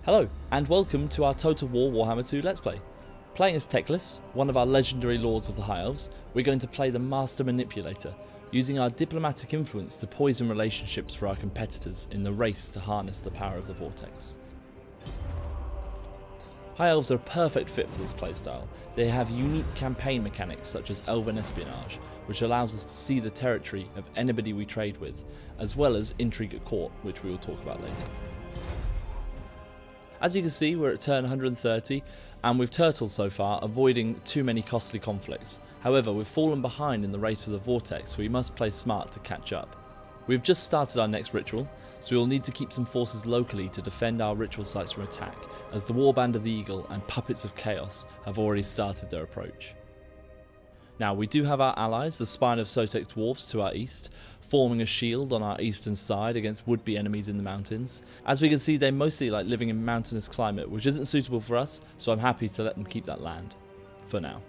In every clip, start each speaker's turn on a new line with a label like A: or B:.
A: Hello, and welcome to our Total War Warhammer 2 Let's Play. Playing as Teclis, one of our legendary lords of the High Elves, we're going to play the Master Manipulator, using our diplomatic influence to poison relationships for our competitors in the race to harness the power of the Vortex. High Elves are a perfect fit for this playstyle. They have unique campaign mechanics such as elven espionage, which allows us to see the territory of anybody we trade with, as well as intrigue at court, which we will talk about later. As you can see, we're at turn 130 and we've turtled so far, avoiding too many costly conflicts. However, we've fallen behind in the race for the Vortex, so we must play smart to catch up. We've just started our next ritual, so we will need to keep some forces locally to defend our ritual sites from attack, as the Warband of the Eagle and Puppets of Chaos have already started their approach. Now, we do have our allies, the Spine of Sotek Dwarves to our east, forming a shield on our eastern side against would-be enemies in the mountains. As we can see, they mostly like living in mountainous climate, which isn't suitable for us, so I'm happy to let them keep that land, for now.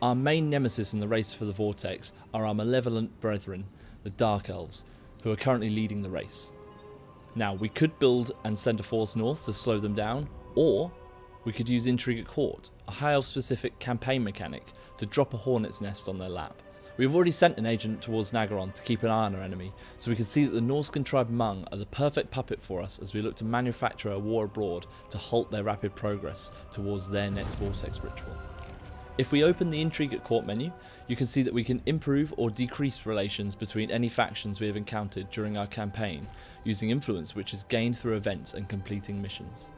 A: Our main nemesis in the race for the Vortex are our malevolent brethren, the Dark Elves, who are currently leading the race. Now, we could build and send a force north to slow them down, or we could use Intrigue at Court, a High Elf specific campaign mechanic, to drop a hornet's nest on their lap. We've already sent an agent towards Nagaron to keep an eye on our enemy, so we can see that the Norscan tribe Hmong are the perfect puppet for us as we look to manufacture a war abroad to halt their rapid progress towards their next Vortex ritual. If we open the Intrigue at Court menu, you can see that we can improve or decrease relations between any factions we have encountered during our campaign, using influence which is gained through events and completing missions.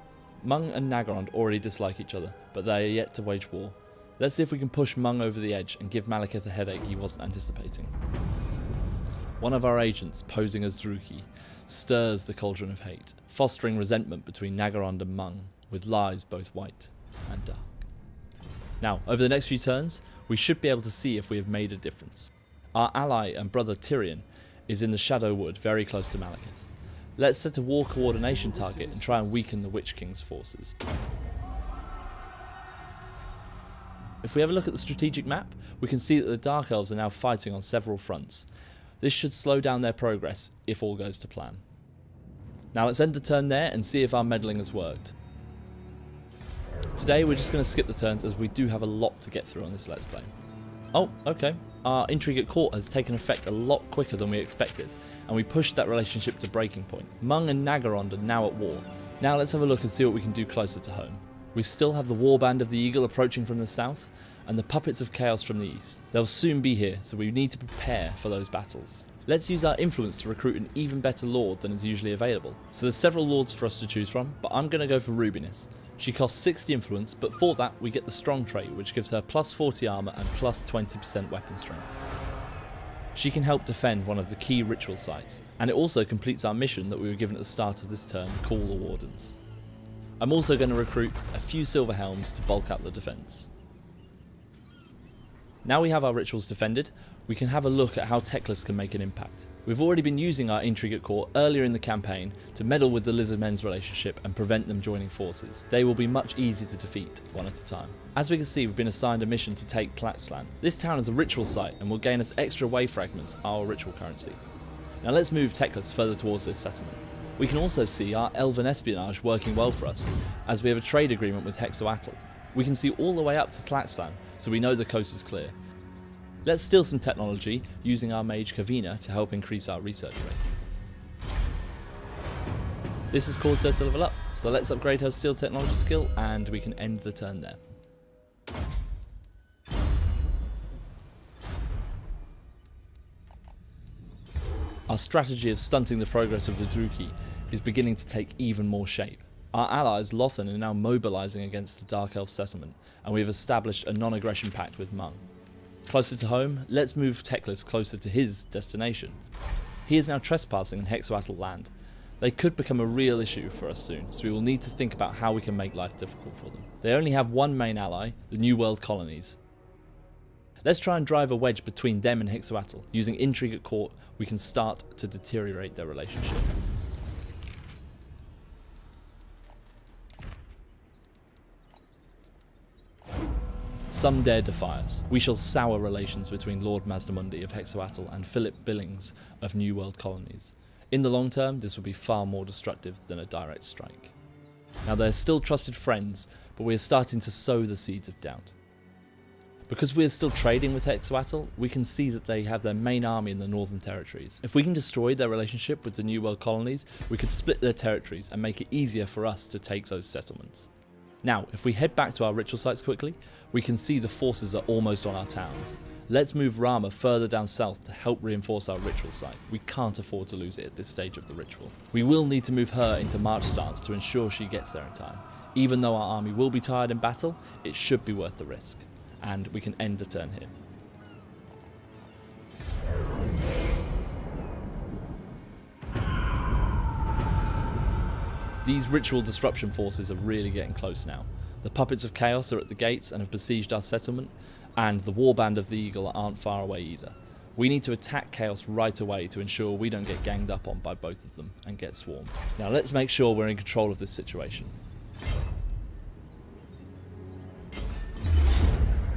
A: Hmong and Nagaron already dislike each other, but they are yet to wage war. Let's see if we can push Hmong over the edge and give Malekith a headache he wasn't anticipating. One of our agents, posing as Druki, stirs the cauldron of hate, fostering resentment between Nagaron and Hmong, with lies both white and dark. Now, over the next few turns, we should be able to see if we have made a difference. Our ally and brother Tyrion is in the Shadow Wood, very close to Malekith. Let's set a war coordination target and try and weaken the Witch King's forces. If we have a look at the strategic map, we can see that the Dark Elves are now fighting on several fronts. This should slow down their progress if all goes to plan. Now let's end the turn there and see if our meddling has worked. Today we're just going to skip the turns as we do have a lot to get through on this Let's Play. Oh, okay. Our Intrigue at Court has taken effect a lot quicker than we expected, and we pushed that relationship to breaking point. Hmong and Nagaron are now at war. Now let's have a look and see what we can do closer to home. We still have the Warband of the Eagle approaching from the south, and the Puppets of Chaos from the east. They'll soon be here, so we need to prepare for those battles. Let's use our influence to recruit an even better lord than is usually available. So there's several lords for us to choose from, but I'm going to go for Rubinus. She costs 60 influence, but for that we get the strong trait, which gives her plus 40 armor and plus 20% weapon strength. She can help defend one of the key ritual sites, and it also completes our mission that we were given at the start of this turn, Call the Wardens. I'm also going to recruit a few silver helms to bulk up the defense. Now we have our rituals defended, we can have a look at how Teclis can make an impact. We've already been using our Intrigue at Court earlier in the campaign to meddle with the Lizardmen's relationship and prevent them joining forces. They will be much easier to defeat, one at a time. As we can see, we've been assigned a mission to take Tlaxlan. This town is a ritual site and will gain us extra wave fragments, our ritual currency. Now let's move Teclis further towards this settlement. We can also see our elven espionage working well for us, as we have a trade agreement with Hexoatl. We can see all the way up to Tlaxlan, so we know the coast is clear. Let's steal some technology using our mage Kavina to help increase our research rate. This has caused her to level up, so let's upgrade her steal technology skill and we can end the turn there. Our strategy of stunting the progress of the Druki is beginning to take even more shape. Our allies Lothan are now mobilising against the Dark Elf settlement, and we have established a non-aggression pact with Hmong. Closer to home, let's move Teclis closer to his destination. He is now trespassing in Hexoatl land. They could become a real issue for us soon, so we will need to think about how we can make life difficult for them. They only have one main ally, the New World colonies. Let's try and drive a wedge between them and Hexoatl. Using Intrigue at Court, we can start to deteriorate their relationship. Some dare defy us. We shall sour relations between Lord Mazdamundi of Hexoatl and Philip Billings of New World colonies. In the long term, this will be far more destructive than a direct strike. Now they're still trusted friends, but we are starting to sow the seeds of doubt. Because we are still trading with Hexawatl, we can see that they have their main army in the Northern Territories. If we can destroy their relationship with the New World colonies, we could split their territories and make it easier for us to take those settlements. Now, if we head back to our ritual sites quickly, we can see the forces are almost on our towns. Let's move Rama further down south to help reinforce our ritual site. We can't afford to lose it at this stage of the ritual. We will need to move her into march stance to ensure she gets there in time. Even though our army will be tired in battle, it should be worth the risk. And we can end the turn here. These ritual disruption forces are really getting close now. The puppets of chaos are at the gates and have besieged our settlement, and the warband of the eagle aren't far away either. We need to attack chaos right away to ensure we don't get ganged up on by both of them and get swarmed. Now let's make sure we're in control of this situation.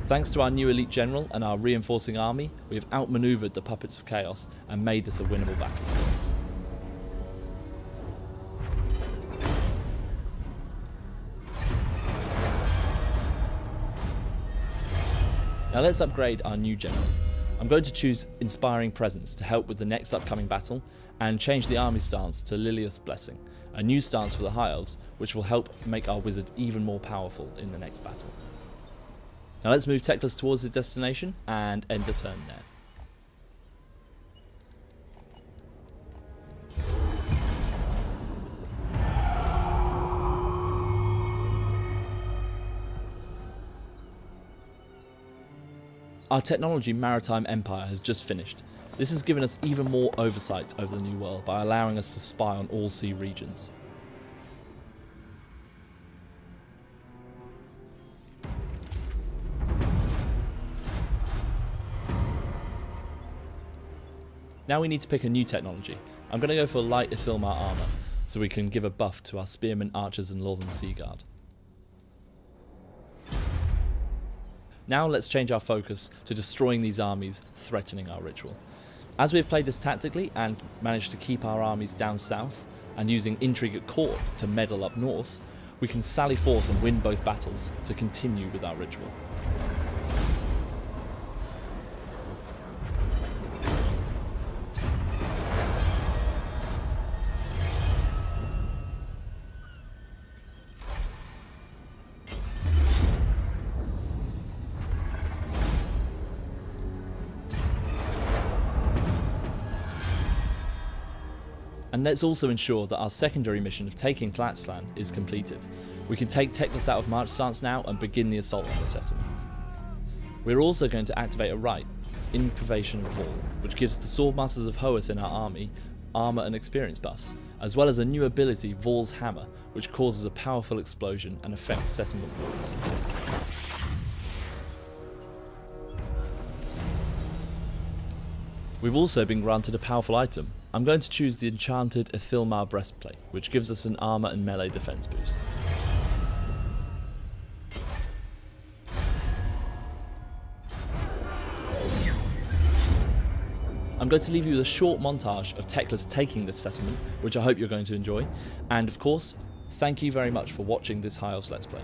A: Thanks to our new elite general and our reinforcing army, we have outmaneuvered the puppets of chaos and made this a winnable battle for us. Now let's upgrade our new general. I'm going to choose Inspiring Presence to help with the next upcoming battle, and change the army stance to Lilia's Blessing, a new stance for the High Elves, which will help make our wizard even more powerful in the next battle. Now let's move Teclis towards his destination and end the turn there. Our technology maritime empire has just finished. This has given us even more oversight over the New World by allowing us to spy on all sea regions. Now we need to pick a new technology. I'm going to go for light Ithilmar armor, so we can give a buff to our spearmen, archers and Northern Sea Guard. Now let's change our focus to destroying these armies threatening our ritual. As we've played this tactically and managed to keep our armies down south, and using intrigue at court to meddle up north, we can sally forth and win both battles to continue with our ritual. And let's also ensure that our secondary mission of taking Tlaxcalan is completed. We can take Teclis out of march stance now and begin the assault on the settlement. We're also going to activate a right, Improvisation Wall, which gives the Swordmasters of Hoeth in our army armor and experience buffs, as well as a new ability, Vor's Hammer, which causes a powerful explosion and affects settlement walls. We've also been granted a powerful item. I'm going to choose the enchanted Ithilmar breastplate, which gives us an armor and melee defense boost. I'm going to leave you with a short montage of Teclis taking this settlement, which I hope you're going to enjoy, and of course, thank you very much for watching this High Elves Let's Play.